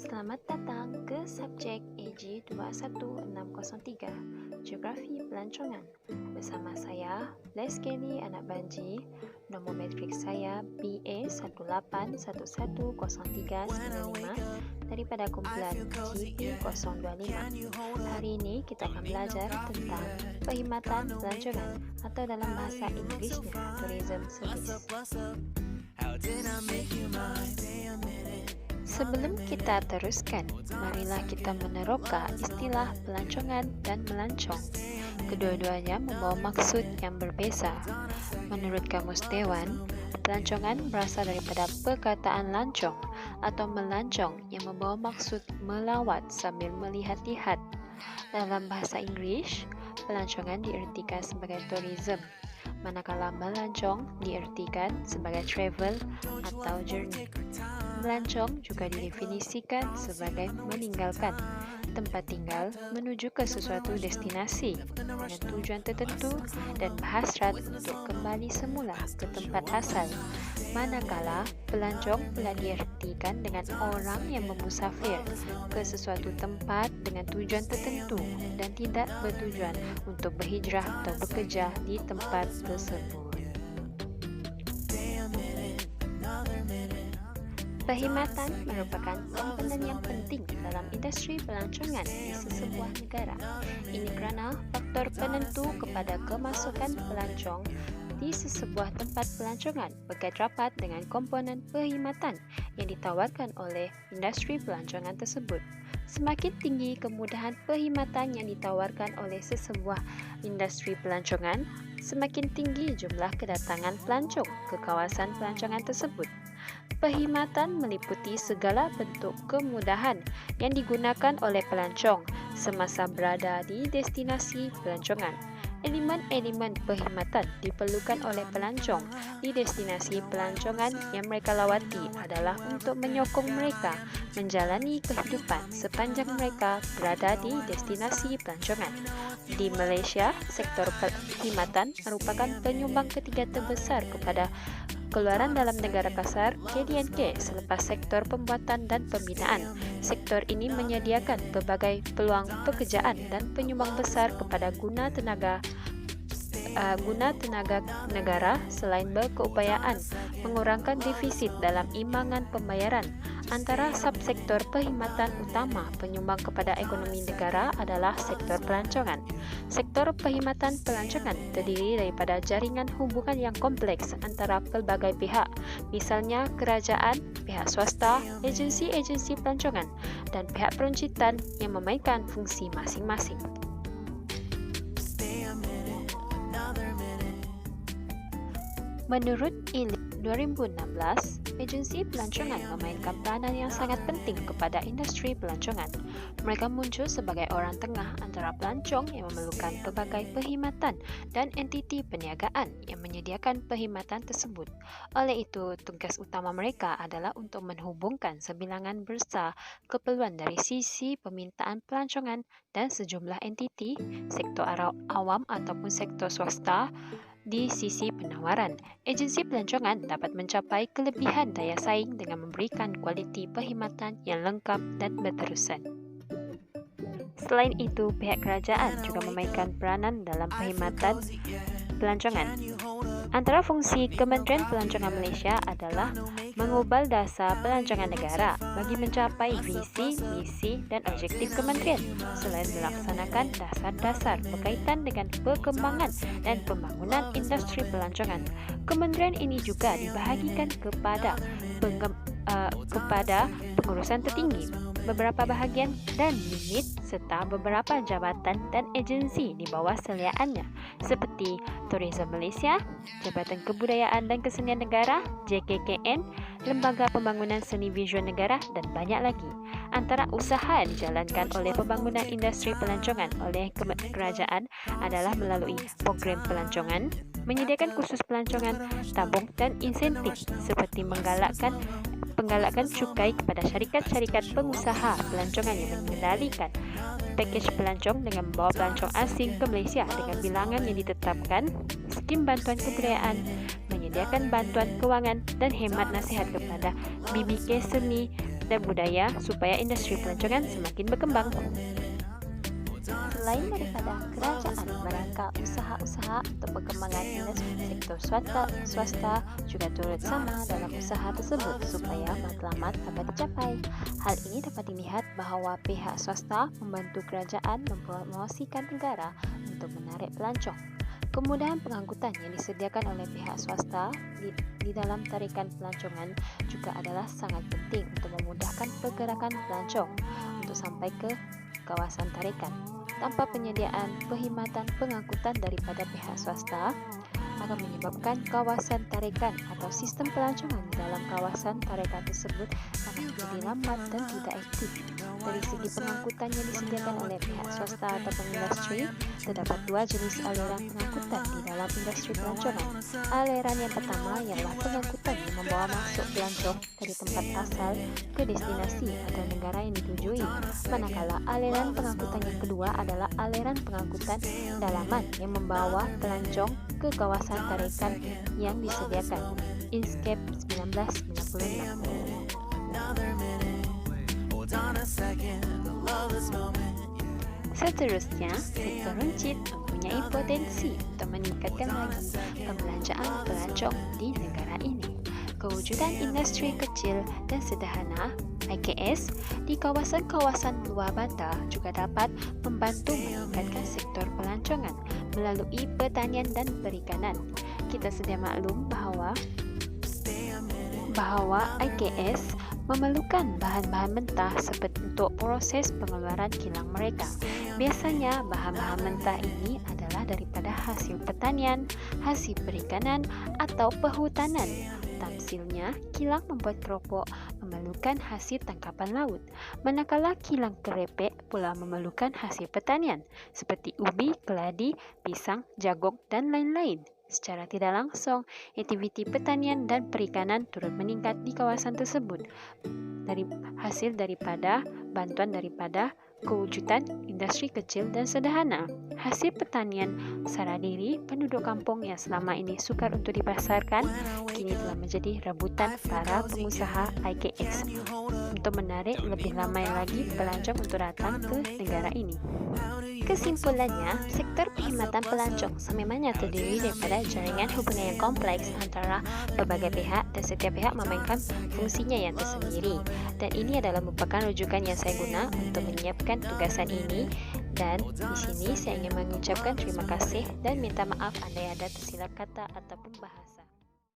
Selamat datang ke subjek AG 21603, Geografi Pelancongan. Bersama saya, Les Kelly Anak Banji. Nombor matrik saya BA181103995 daripada kumpulan GP025. Hari ini kita akan belajar tentang perkhidmatan pelancongan atau dalam bahasa Inggerisnya Tourism Service. Sebelum kita teruskan, marilah kita meneroka istilah pelancongan dan melancong. Kedua-duanya membawa maksud yang berbeza. Menurut Kamus Dewan, pelancongan berasal daripada perkataan lancong atau melancong yang membawa maksud melawat sambil melihat-lihat. Dalam bahasa Inggeris, pelancongan diertikan sebagai tourism, manakala melancong diertikan sebagai travel atau journey. Melancong juga didefinisikan sebagai meninggalkan tempat tinggal menuju ke sesuatu destinasi dengan tujuan tertentu dan berhasrat untuk kembali semula ke tempat asal. Manakala pelancong pula diertikan dengan orang yang bermusafir ke sesuatu tempat dengan tujuan tertentu dan tidak bertujuan untuk berhijrah atau bekerja di tempat tersebut. Perkhidmatan merupakan komponen yang penting dalam industri pelancongan di sesebuah negara. Ini kerana faktor penentu kepada kemasukan pelancong di sesebuah tempat pelancongan berkait rapat dengan komponen perkhidmatan yang ditawarkan oleh industri pelancongan tersebut. Semakin tinggi kemudahan perkhidmatan yang ditawarkan oleh sesebuah industri pelancongan, semakin tinggi jumlah kedatangan pelancong ke kawasan pelancongan tersebut. Perkhidmatan meliputi segala bentuk kemudahan yang digunakan oleh pelancong semasa berada di destinasi pelancongan. Elemen-elemen perkhidmatan diperlukan oleh pelancong di destinasi pelancongan yang mereka lawati adalah untuk menyokong mereka menjalani kehidupan sepanjang mereka berada di destinasi pelancongan. Di Malaysia, sektor perkhidmatan merupakan penyumbang ketiga terbesar kepada keluaran dalam negara kasar KDNK selepas sektor pembuatan dan pembinaan. Sektor ini menyediakan berbagai peluang pekerjaan dan penyumbang besar kepada guna tenaga negara selain berkeupayaan mengurangkan defisit dalam imbangan pembayaran. Antara subsektor perkhidmatan utama penyumbang kepada ekonomi negara adalah sektor pelancongan. Sektor perkhidmatan pelancongan terdiri daripada jaringan hubungan yang kompleks antara pelbagai pihak, misalnya kerajaan, pihak swasta, agensi-agensi pelancongan dan pihak peruncitan yang memainkan fungsi masing-masing. Menurut ILIP 2016, agensi pelancongan memainkan peranan yang sangat penting kepada industri pelancongan. Mereka muncul sebagai orang tengah antara pelancong yang memerlukan pelbagai perkhidmatan dan entiti perniagaan yang menyediakan perkhidmatan tersebut. Oleh itu, tugas utama mereka adalah untuk menghubungkan sebilangan besar keperluan dari sisi permintaan pelancongan dan sejumlah entiti, sektor awam ataupun sektor swasta, di sisi penawaran. Agensi pelancongan dapat mencapai kelebihan daya saing dengan memberikan kualiti perkhidmatan yang lengkap dan berterusan. Selain itu, pihak kerajaan juga memainkan peranan dalam perkhidmatan pelancongan. Antara fungsi Kementerian Pelancongan Malaysia adalah mengubal dasar pelancongan negara bagi mencapai visi, misi dan objektif kementerian selain melaksanakan dasar-dasar berkaitan dengan perkembangan dan pembangunan industri pelancongan. Kementerian ini juga dibahagikan kepada pengurusan tertinggi, beberapa bahagian dan unit serta beberapa jabatan dan agensi di bawah seliaannya seperti Tourism Malaysia, Jabatan Kebudayaan dan Kesenian Negara JKKN, Lembaga Pembangunan Seni Visual Negara dan banyak lagi. Antara usaha yang dijalankan oleh pembangunan industri pelancongan oleh kerajaan adalah melalui program pelancongan, menyediakan kursus pelancongan, tabung dan insentif seperti menggalakkan cukai kepada syarikat-syarikat pengusaha pelancongan yang mengendalikan pakej pelancong dengan membawa pelancong asing ke Malaysia dengan bilangan yang ditetapkan, skim bantuan kebudayaan, menyediakan bantuan kewangan dan hemat nasihat kepada BBK seni, dan budaya supaya industri pelancongan semakin berkembang. Selain daripada kerajaan merangkap usaha-usaha untuk perkembangan industri, sektor swasta juga turut sama dalam usaha tersebut supaya matlamat dapat dicapai. Hal ini dapat dilihat bahawa pihak swasta membantu kerajaan mempromosikan negara untuk menarik pelancong. Kemudahan pengangkutan yang disediakan oleh pihak swasta di dalam tarikan pelancongan juga adalah sangat penting untuk memudahkan pergerakan pelancong untuk sampai ke kawasan tarikan. Tanpa penyediaan perkhidmatan pengangkutan daripada pihak swasta akan menyebabkan kawasan tarikan atau sistem pelancongan di dalam kawasan tarikan tersebut akan menjadi lambat dan tidak aktif. Dari segi pengangkutan yang disediakan oleh pihak swasta atau industri, terdapat dua jenis aliran pengangkutan di dalam industri pelancongan. Aliran yang pertama ialah pengangkutan yang membawa masuk pelancong dari tempat asal ke destinasi atau negara yang ditujui. Manakala aliran pengangkutan yang kedua adalah aliran pengangkutan dalaman yang membawa pelancong ke kawasan tarikan yang disediakan. Inscape 1996. Seterusnya, sektor runcit mempunyai potensi untuk meningkatkan lagi pembelanjaan pelancong di negara ini. Kewujudan industri kecil dan sederhana (IKS) di kawasan-kawasan luar bandar juga dapat membantu meningkatkan sektor pelancongan melalui pertanian dan perikanan. Kita sedia maklum bahawa IKS memerlukan bahan-bahan mentah seperti untuk proses pengeluaran kilang mereka. Biasanya bahan-bahan mentah ini adalah daripada hasil pertanian, hasil perikanan atau perhutanan. Tamsilnya, kilang membuat keropok memerlukan hasil tangkapan laut, manakala kilang kerepek pula memerlukan hasil pertanian seperti ubi, keladi, pisang, jagung dan lain-lain. Secara tidak langsung, aktiviti pertanian dan perikanan turut meningkat di kawasan tersebut hasil daripada bantuan daripada kewujudan industri kecil dan sederhana. Hasil pertanian sara diri penduduk kampung yang selama ini sukar untuk dipasarkan kini telah menjadi rebutan para pengusaha IKS untuk menarik lebih ramai lagi pelancong untuk datang ke negara ini. Kesimpulannya, sektor perkhidmatan pelancong sememangnya terdiri daripada jaringan hubungan yang kompleks antara berbagai pihak dan setiap pihak memainkan fungsinya yang tersendiri. Dan ini adalah merupakan rujukan yang saya guna untuk menyiapkan tugasan ini. Dan di sini saya ingin mengucapkan terima kasih dan minta maaf andai ada tersilap kata ataupun bahasa.